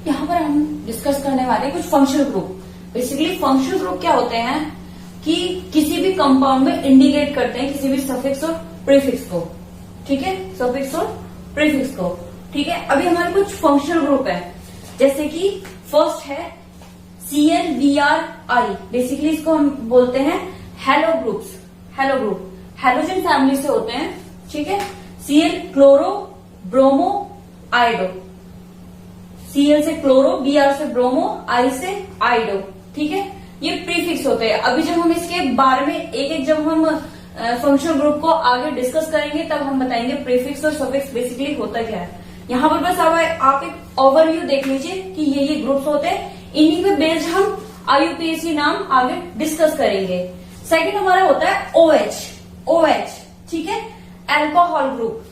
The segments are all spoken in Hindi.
यहाँ पर हम डिस्कस करने वाले हैं कुछ functional group. Basically functional group क्या होते हैं कि किसी भी कंपाउंड में इंडिकेट करते हैं किसी भी सफिक्स और प्रीफिक्स को, ठीक है, सफिक्स और प्रीफिक्स को, ठीक है। अभी हमारे कुछ फंक्शनल ग्रुप है, जैसे कि फर्स्ट है CnBrI। बेसिकली इसको हम बोलते हैं hello groups, hello group, halogen family से होते हैं, ठीक है। Cl क्लोरो ब्रोमो आइडो, Cl से क्लोरो, Br से ब्रोमो, I से आइडो, ठीक है। ये प्रीफिक्स होते हैं। अभी जब हम इसके बारे में एक एक जब हम फंक्शनल ग्रुप को आगे डिस्कस करेंगे तब हम बताएंगे प्रीफिक्स और सफिक्स बेसिकली होता क्या है। यहाँ पर बस आप एक ओवरव्यू देख लीजिए कि ये ग्रुप्स होते हैं, इन्हीं पे बेस्ड हम IUPAC नाम आगे डिस्कस करेंगे। सेकंड हमारा होता है OH, ठीक है, अल्कोहल ग्रुप,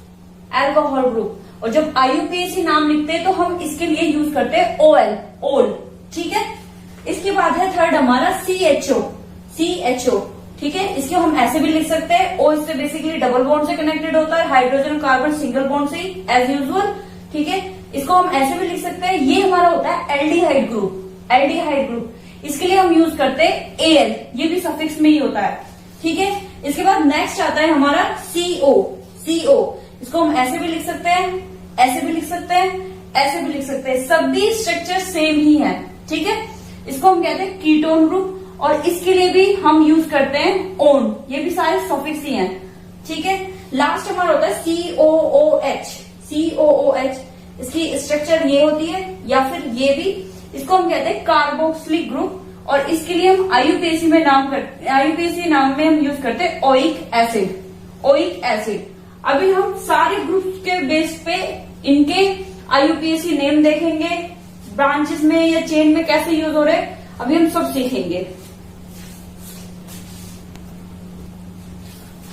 अल्कोहल ग्रुप। और जब IUPAC नाम लिखते हैं तो हम इसके लिए यूज करते हैं ओल, ठीक है। इसके बाद है थर्ड हमारा CHO, ठीक है। इसको हम ऐसे भी लिख सकते हैं, O इससे बेसिकली डबल बॉन्ड से कनेक्टेड होता है, हाइड्रोजन और कार्बन सिंगल बॉन्ड से एज यूजुअल, ठीक है। इसको हम ऐसे भी लिख सकते हैं, ये हमारा होता है एल्डिहाइड ग्रुप। इसके लिए हम यूज करते हैं AL, ये भी सफिक्स में ही होता है, ठीक है। इसके बाद नेक्स्ट आता है हमारा CO। इसको हम ऐसे भी लिख सकते हैं, ऐसे भी लिख सकते हैं, ऐसे भी लिख सकते हैं, सभी स्ट्रक्चर सेम ही है, ठीक है। इसको हम कहते हैं कीटोन ग्रुप और इसके लिए भी हम यूज करते हैं ओन, ये भी सारे सफिक्स ही हैं, ठीक है। लास्ट हमारा होता है COOH। इसकी स्ट्रक्चर ये होती है या फिर ये भी, इसको हम कहते हैं कार्बोक्सिलिक ग्रुप और इसके लिए हम IUPAC नाम में हम यूज करते हैं ओइक एसिड। अभी हम सारे ग्रुप्स के बेस पे इनके IUPAC नेम देखेंगे, ब्रांचेस में या चेन में कैसे यूज हो रहे हैं, अभी हम सब सीखेंगे।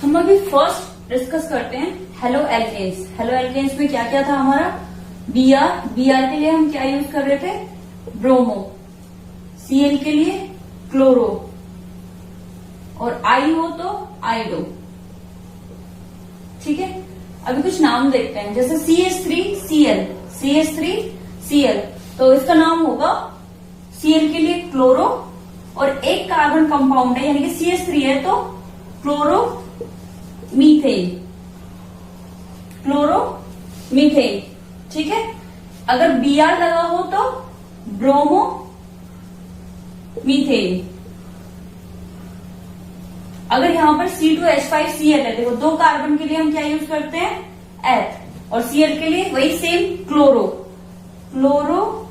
हम अभी फर्स्ट डिस्कस करते हैं हेलो एल्केन्स। हेलो एल्केन्स में क्या क्या था हमारा, Br के लिए हम क्या यूज कर रहे थे, ब्रोमो, Cl के लिए क्लोरो और I हो तो आइडो, ठीक है। अभी कुछ नाम देखते हैं, जैसे CH3Cl, तो इसका नाम होगा Cl के लिए क्लोरो और एक कार्बन कंपाउंड है यानी कि CH3 है तो क्लोरोमीथेन, ठीक है। अगर Br लगा हो तो ब्रोमो मीथेन। अगर यहां पर C2H5Cl है, देखो दो कार्बन के लिए हम क्या यूज करते हैं, एथ, और Cl के लिए वही सेम क्लोरोईथेन।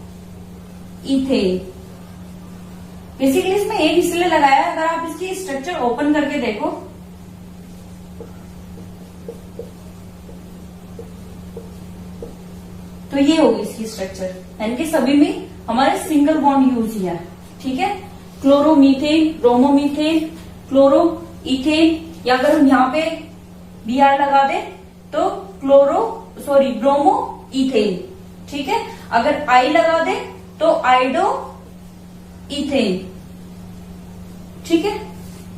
बेसिकली इसमें एक इसलिए लगाया, अगर आप इसकी स्ट्रक्चर ओपन करके देखो तो ये होगी इसकी स्ट्रक्चर, यानी कि सभी में हमारे सिंगल बॉन्ड यूज ही है, ठीक है। क्लोरोमीथेन, ब्रोमोमीथेन, क्लोरोईथेन, या अगर हम यहाँ पे Br लगा दे तो ब्रोमोईथेन, ठीक है। अगर I लगा दे तो आइडोईथेन, ठीक है।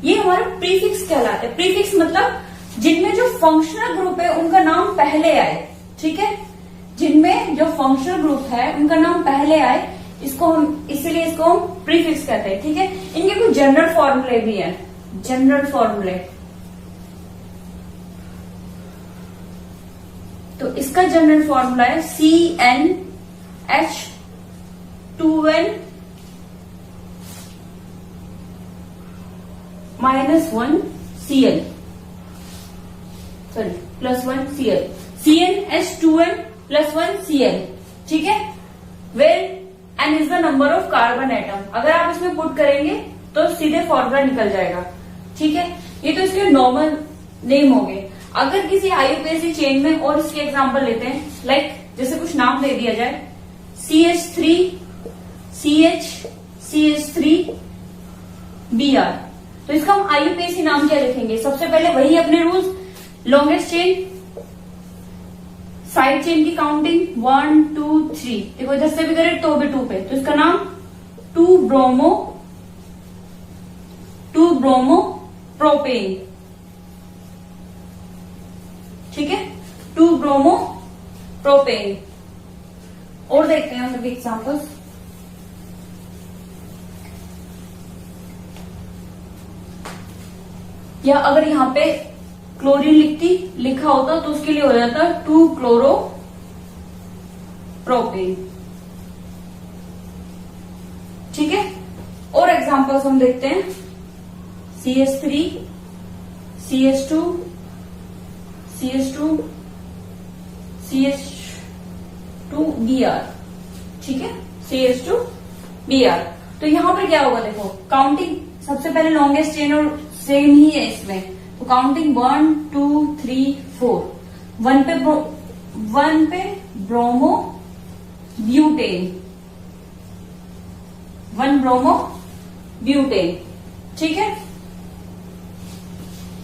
ये हमारे प्रीफिक्स कहलाते हैं। प्रीफिक्स मतलब जिनमें जो फंक्शनल ग्रुप है उनका नाम पहले आए, ठीक है। जिनमें जो फंक्शनल ग्रुप है उनका नाम पहले आए, इसलिए इसको हम प्रीफिक्स कहते हैं, ठीक है। इनके कुछ जनरल फॉर्मूले भी हैं, जनरल फॉर्मूले। तो इसका जनरल फॉर्मूला है CnH2n -1Cl, sorry +1Cl, CnH2n +1Cl, ठीक है। Where n is the number of carbon atom. अगर आप इसमें पुट करेंगे तो सीधे फॉर्मूला निकल जाएगा, ठीक है। ये तो इसके नॉर्मल नेम हो गए। अगर किसी IUPAC चेन में और इसके एग्जांपल लेते हैं, लाइक जैसे कुछ नाम दे दिया जाए CH3Br, तो इसका हम IUPAC नाम क्या लिखेंगे, सबसे पहले वही अपने rules, longest chain, side chain की काउंटिंग 1 2 3, देखो इधर से भी करें तो भी 2 पे, तो इसका नाम 2 ब्रोमो प्रोपेन, ठीक है, 2 ब्रोमो प्रोपेन। और देखते हैं हैं हम अभी एग्जाम्पल्स। या अगर यहाँ पे क्लोरीन लिखा होता तो उसके लिए हो जाता 2 क्लोरो प्रोपेन। ठीक है, और एग्जांपल्स हम देखते हैं। CH3, CH2, CH2, CH2Br। ठीक है, CH2Br। तो यहां पर क्या होगा, देखो काउंटिंग सबसे पहले लॉन्गेस्ट चेन और सेम ही है इसमें, तो काउंटिंग 1 2 3 4। 1 पे ब्रोमो ब्यूटेन, 1 ब्रोमो ब्यूटेन। ठीक है,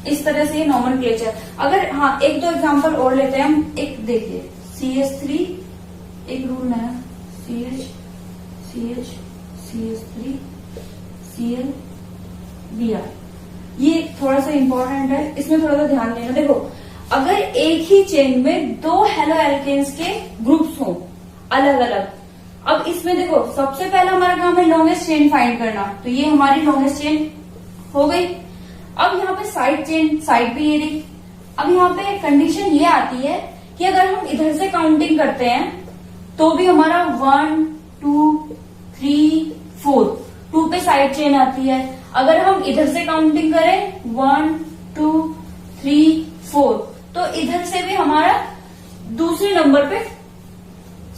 इस तरह से ये नॉमेनक्लेचर। अगर हाँ एक दो एग्जांपल और लेते हैं हम। एक देखिए CH3, एक रूल है CH3 ClBr। ये थोड़ा सा इंपॉर्टेंट है, इसमें थोड़ा सा ध्यान देना। देखो अगर एक ही चेन में 2 हेलो एल्केन्स के ग्रुप्स हो अलग अलग, अब इसमें देखो सबसे पहला हमारा काम है लॉन्गेस्ट चेन फाइंड करना, तो ये हमारी लॉन्गेस्ट चेन हो गई। अब यहाँ पे साइड चेन, साइड भी ये रही। अब यहाँ पे कंडीशन ये आती है कि अगर हम इधर से काउंटिंग करते हैं तो भी हमारा 1 2 3 4, 2 पे साइड चेन आती है। अगर हम इधर से काउंटिंग करें 1 2 3 4, तो इधर से भी हमारा दूसरे नंबर पे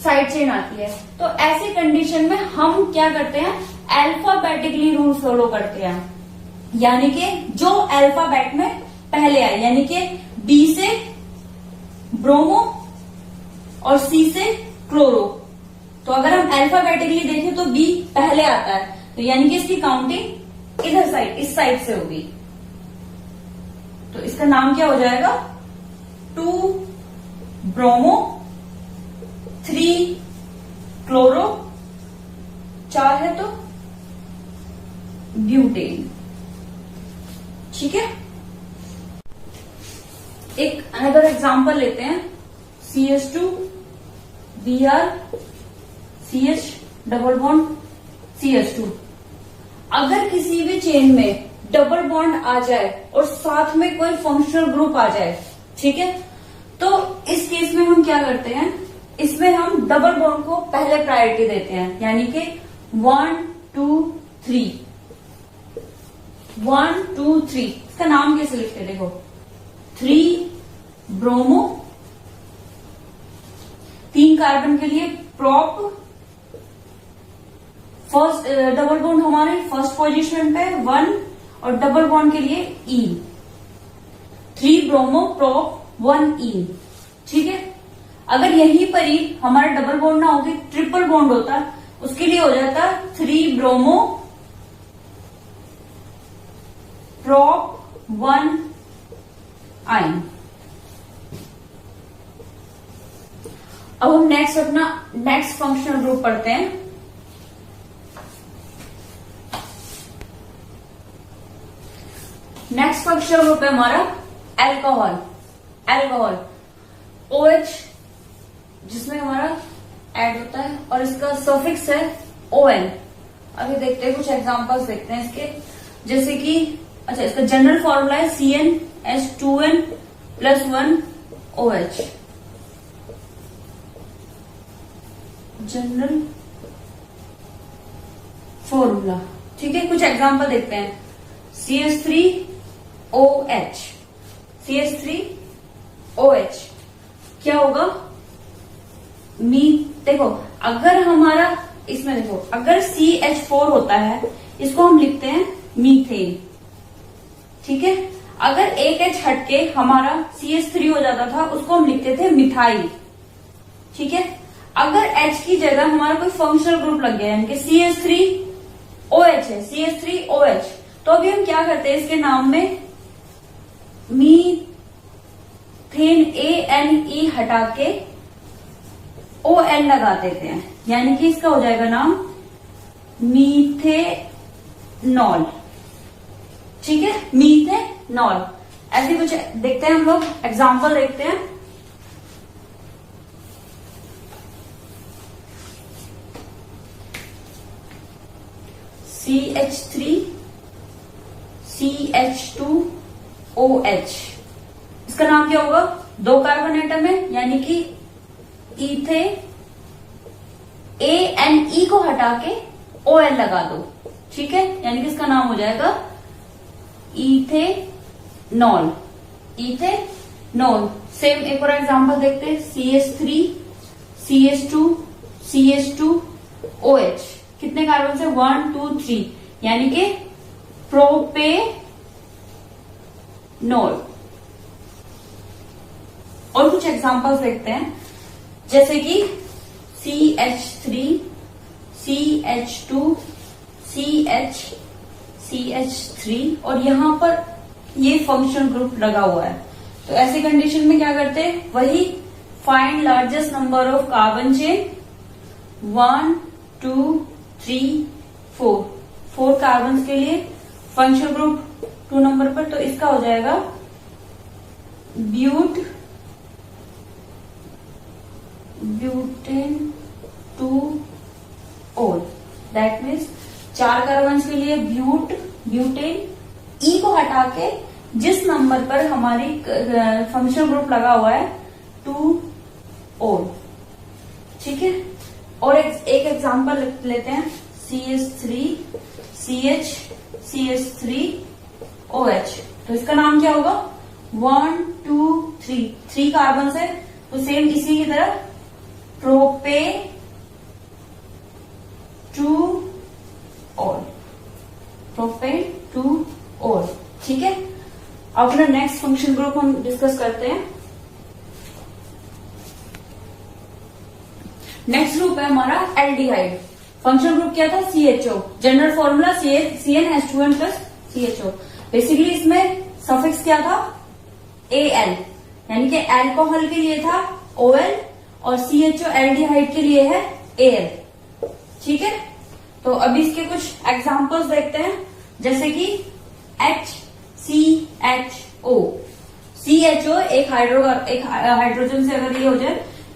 साइड चेन आती है। तो ऐसी कंडीशन में हम क्या करते हैं, अल्फाबेटिकली रूल फॉलो करते हैं, यानी कि जो अल्फाबेट में पहले आए, यानी कि B से ब्रोमो और C से क्लोरो। तो अगर हम अल्फाबेटिकली देखें तो B पहले आता है, तो यानी कि इसकी काउंटिंग इधर साइड, इस साइड से होगी। तो इसका नाम क्या हो जाएगा, 2 ब्रोमो 3 क्लोरो, 4 है तो ब्यूटेन। ठीक है, एक अनदर एग्जांपल लेते हैं। CH2Br CH double bond CH2। अगर किसी भी चेन में डबल बॉन्ड आ जाए और साथ में कोई फंक्शनल ग्रुप आ जाए, ठीक है, तो इस केस में हम क्या करते हैं, इसमें हम डबल बॉन्ड को पहले प्रायोरिटी देते हैं, यानी कि 1 2 3 1 2 3। इसका नाम कैसे लिखते हैं, देखो 3 ब्रोमो, 3 कार्बन के लिए प्रोप, फर्स्ट डबल बॉन्ड हमारे फर्स्ट पोजीशन पे 1 और डबल बॉन्ड के लिए ईन, 3 ब्रोमो प्रोप 1 ईन। ठीक है, अगर यहीं पर ही हमारा डबल बॉन्ड ना होगी, ट्रिपल बॉन्ड होता, उसके लिए हो जाता 3 ब्रोमो प्रोप 1 आइन। अब हम नेक्स्ट फंक्शनल ग्रुप पढ़ते हैं। नेक्स्ट फंक्शनल ग्रुप है हमारा अल्कोहल OH, जिसमें हमारा ऐड होता है और इसका सफिक्स है ON। अभी देखते हैं, कुछ एग्जांपल्स देखते हैं इसके, जैसे कि अच्छा इसका जनरल फॉर्मूला है CnH2n + 1 OH। जनरल फॉर्मूला, ठीक है, कुछ एग्जांपल देखते हैं। CH3OH, CH3OH क्या होगा, देखो अगर हमारा इसमें देखो अगर CH4 होता है, इसको हम लिखते हैं मीथेन। ठीक है, अगर एक H हटके हमारा CH3 हो जाता था, उसको हम लिखते थे मिथाइल। ठीक है, अगर H की जगह हमारा कोई फंक्शनल ग्रुप लग गया, यानी कि CH3OH है, CH3OH, तो अभी हम क्या करते हैं, इसके नाम में मीथेन ANE हटा के ON लगा देते हैं, यानी कि इसका हो जाएगा नाम मीथेनॉल। ठीक है, मीथेनॉल। ऐसे कुछ देखते हैं हम लोग, एग्जांपल देखते हैं। CH3 CH2OH। इसका नाम क्या होगा? 2 कार्बन एटम है, यानी कि इथे ANE को हटा के OL लगा दो, ठीक है, यानी कि इसका नाम हो जाएगा इथेनॉल। इथेनॉल। सेम एक और एग्जांपल देखते हैं, CH3 CH2 CH2OH। कितने कार्बन से? 1 2 3, यानी कि प्रोपेनॉल। और कुछ एग्जांपल्स देखते हैं, जैसे कि CH3 CH2 CH3, और यहां पर ये फंक्शनल ग्रुप लगा हुआ है। तो ऐसी कंडीशन में क्या करते हैं? वही find largest number of carbon chain, 1 2 3 4, 4 carbon के लिए फंक्शनल ग्रुप 2 नंबर पर। तो इसका हो जाएगा butane 2-ol। That means 4 carbon के लिए ब्यूटेन, ई को हटा के जिस नंबर पर हमारी फंक्शनल ग्रुप लगा हुआ है 2-ol, ठीक है। और एक एग्जांपल लेते हैं, CH3 CH3OH। तो इसका नाम क्या होगा? 1 2 3, 3 कार्बन है, तो सेम इसी की तरह प्रोपेन-2-ol, प्रोपेन-2-ol, ठीक है। अब अपना नेक्स्ट फंक्शन ग्रुप हम डिस्कस करते हैं। नेक्स्ट ग्रुप है हमारा एल्डिहाइड। फंक्शनल ग्रुप क्या था? CHO। General formula CnH2n plus CHO। Basically इसमें सफिक्स क्या था? Al, यानी कि अल्कोहल के लिए था OL, और CHO एल्डिहाइड के लिए है Al, ठीक है। तो अभी इसके कुछ एग्जांपल्स देखते हैं, जैसे कि HCHO। CHO एक हाइड्रोजन से अगर ये हो जाए,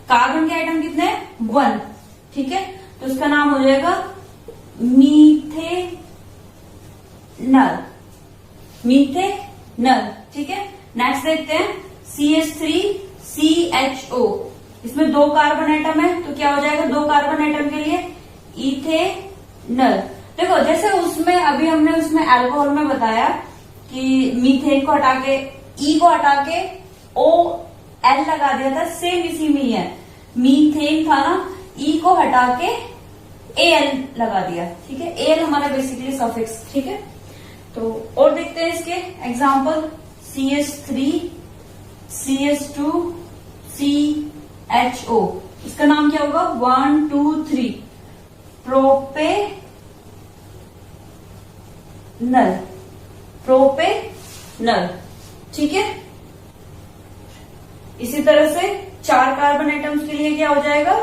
कार्बन के आइटम कितने हैं? 1, ठीक है। तो इसका नाम हो जाएगा मीथेनल, ठीक है। नेक्स्ट देखते हैं CH3CHO। इसमें 2 कार्बन एटम है, तो क्या हो जाएगा? 2 कार्बन एटम के लिए इथेनल। देखो, जैसे उसमें अभी हमने उसमें अल्कोहल में बताया कि मीथेन को हटा के ई को हटा के OL लगा दिया था, सेम इसी में ही है। मीथेन था ना, ई को हटा के Al लगा दिया, ठीक है। Al हमारा बेसिकली सफिक्स, ठीक है। तो और देखते हैं इसके एग्जांपल, CH3 CH2 CHO। इसका नाम क्या होगा? 1 2 3, प्रोपेनल, ठीक है। इसी तरह से 4 कार्बन एटम्स के लिए क्या हो जाएगा?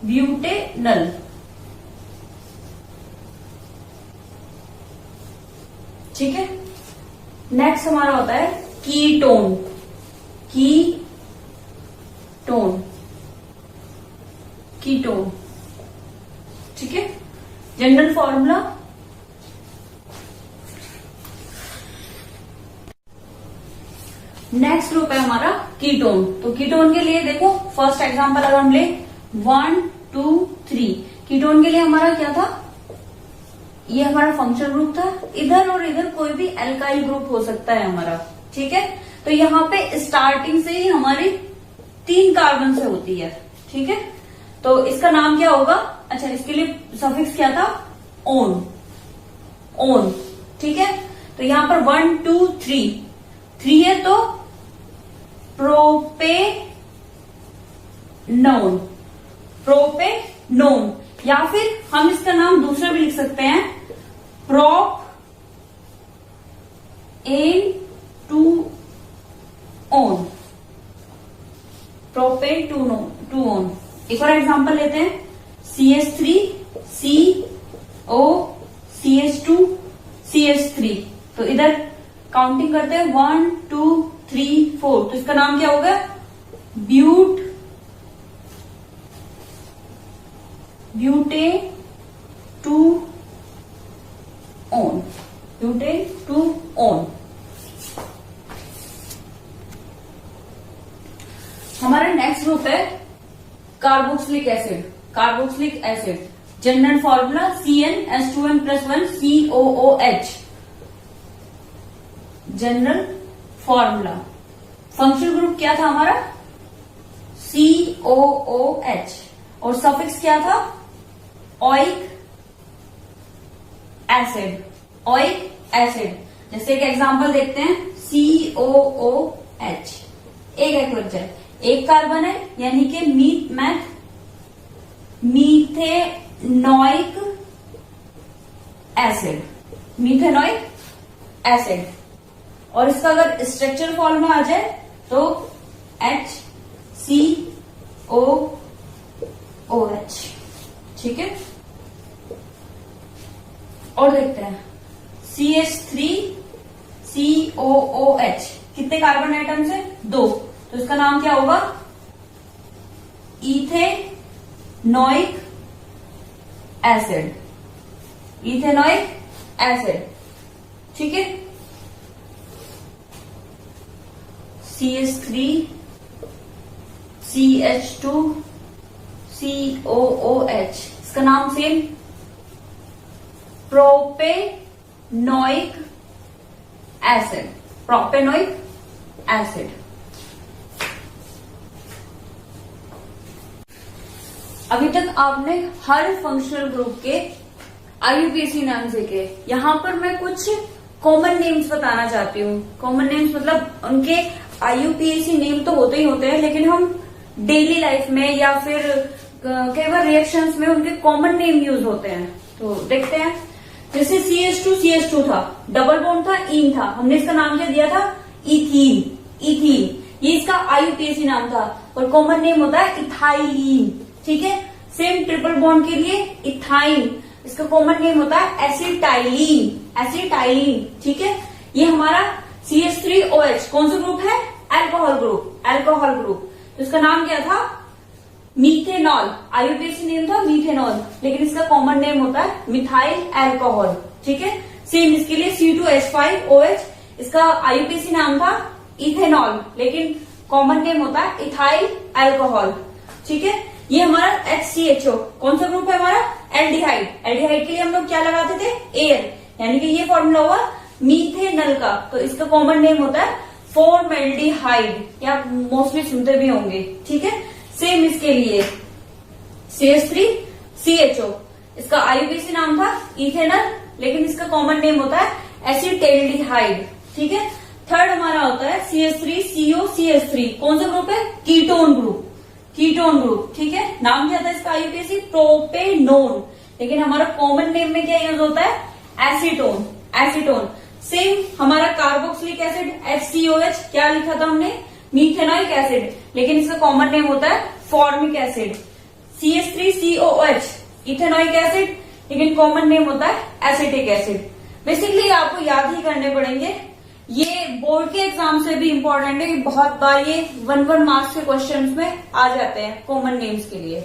ब्यूटेनल, ठीक है। नेक्स्ट हमारा होता है कीटोन। ठीक है। जनरल फॉर्मूला नेक्स्ट ग्रुप है हमारा कीटोन। तो कीटोन के लिए देखो, फर्स्ट एग्जांपल अगर हम ले 1 2 3, कीटोन के लिए हमारा क्या था? ये हमारा फंक्शनल ग्रुप था। इधर और इधर कोई भी एल्काइल ग्रुप हो सकता है हमारा, ठीक है। तो यहाँ पे स्टार्टिंग से ही हमारी 3 कार्बन से होती है, ठीक है। तो इसका नाम क्या होगा? अच्छा, इसके लिए सफिक्स क्या था? ओन, ठीक है। तो यहाँ पर 1 2 3 है, तो प्रोपेनोन, या फिर हम इसका नाम दूसरा भी लिख सकते हैं, प्रोपेन-2-ओन। एक और एग्जांपल लेते हैं, CH3 CO CH2 CH3। तो इधर काउंटिंग करते हैं 1 2 3 4। तो इसका नाम क्या होगा? Butane two own, butane two own. हमारा नेक्स्ट ग्रुप है carboxylic acid, carboxylic acid. General formula CnH2n+1 COOH, general formula. Functional group क्या था हमारा? COOH, और सफिक्स क्या था? Oic acid, oic acid. जैसे एक एग्जांपल देखते हैं, COOH, एक लग जाए, एक कार्बन है यानी कि मीथेनोइक एसिड, मीथेनोइक एसिड। और इसका अगर स्ट्रक्चरल फॉर्मूला आ जाए तो HCOOH, ठीक है। और देखते हैं CH3COOH, कितने कार्बन आइटम्स है? 2, तो इसका नाम क्या होगा? इथेनोइक एसिड, इथेनोइक एसिड, ठीक है। CH3 CH2 COOH, इसका नाम same, propanoic acid, propanoic acid. अभी तक आपने हर फंक्शनल ग्रुप के IUPAC नाम सीखे। यहाँ पर मैं कुछ कॉमन नेम्स बताना चाहती हूँ। कॉमन नेम्स मतलब उनके IUPAC नेम तो होते ही होते हैं, लेकिन हम डेली लाइफ में या फिर कई बार रिएक्शंस में उनके कॉमन नेम यूज होते हैं। तो देखते हैं, जैसे CH2 था, डबल बॉन्ड था, ईन था, हमने इसका नाम क्या दिया था? Ethene, ethene. ये इसका IUPAC नाम था, और कॉमन नेम होता है इथाइलीन, ठीक है। सेम ट्रिपल बॉन्ड के लिए इथाइन, इसका कॉमन नेम होता है एसिटाइलीन, एसिटाइलीन, ठीक है। ये हमारा CH3OH कौन सा ग्रुप है? Alcohol group, alcohol group. तो इसका नाम क्या था? मीथेनॉल, IUPAC नेम था मीथेनॉल, लेकिन इसका कॉमन नेम होता है मिथाइल अल्कोहल, ठीक है। सेम इसके लिए C2H5OH, इसका IUPAC नाम था इथेनॉल, लेकिन कॉमन नेम होता है इथाइल अल्कोहल, ठीक है। ये हमारा HCHO कौन सा ग्रुप है हमारा? एल्डिहाइड, एल्डिहाइड के लिए हम लोग क्या लगाते थे? एयर, यानी कि ये फॉर्मूला हुआ मीथेनल का, तो इसका कॉमन नेम होता है फॉर्मेल्डिहाइड, या मोस्टली सुनते भी होंगे, ठीक है। सेम इसके लिए CH3CHO, इसका IUPAC नाम था इथेनल, लेकिन इसका कॉमन नेम होता है एसिटेल्डिहाइड, ठीक है। थर्ड हमारा होता है CH3COCH3, कौन सा ग्रुप है? कीटोन ग्रुप, कीटोन ग्रुप, ठीक है। नाम क्या था इसका IUPAC? प्रोपेनोन, लेकिन हमारा कॉमन नेम में क्या यूज होता है? Acetone, acetone. सेम हमारा कार्बोक्सिलिक एसिड HCOH, क्या लिखा था हमने? मीथेनोइक एसिड, लेकिन इसका कॉमन नेम होता है formic acid. CH3COH, ethanoic acid, लेकिन कॉमन नेम होता है एसिटिक एसिड। बेसिकली आपको याद ही करने पड़ेंगे। ये बोर्ड के एग्जाम से भी इम्पोर्टेंट है कि बहुत बार ये 1 मार्क्स के क्वेश्चंस में आ जाते हैं कॉमन नेम्स के लिए।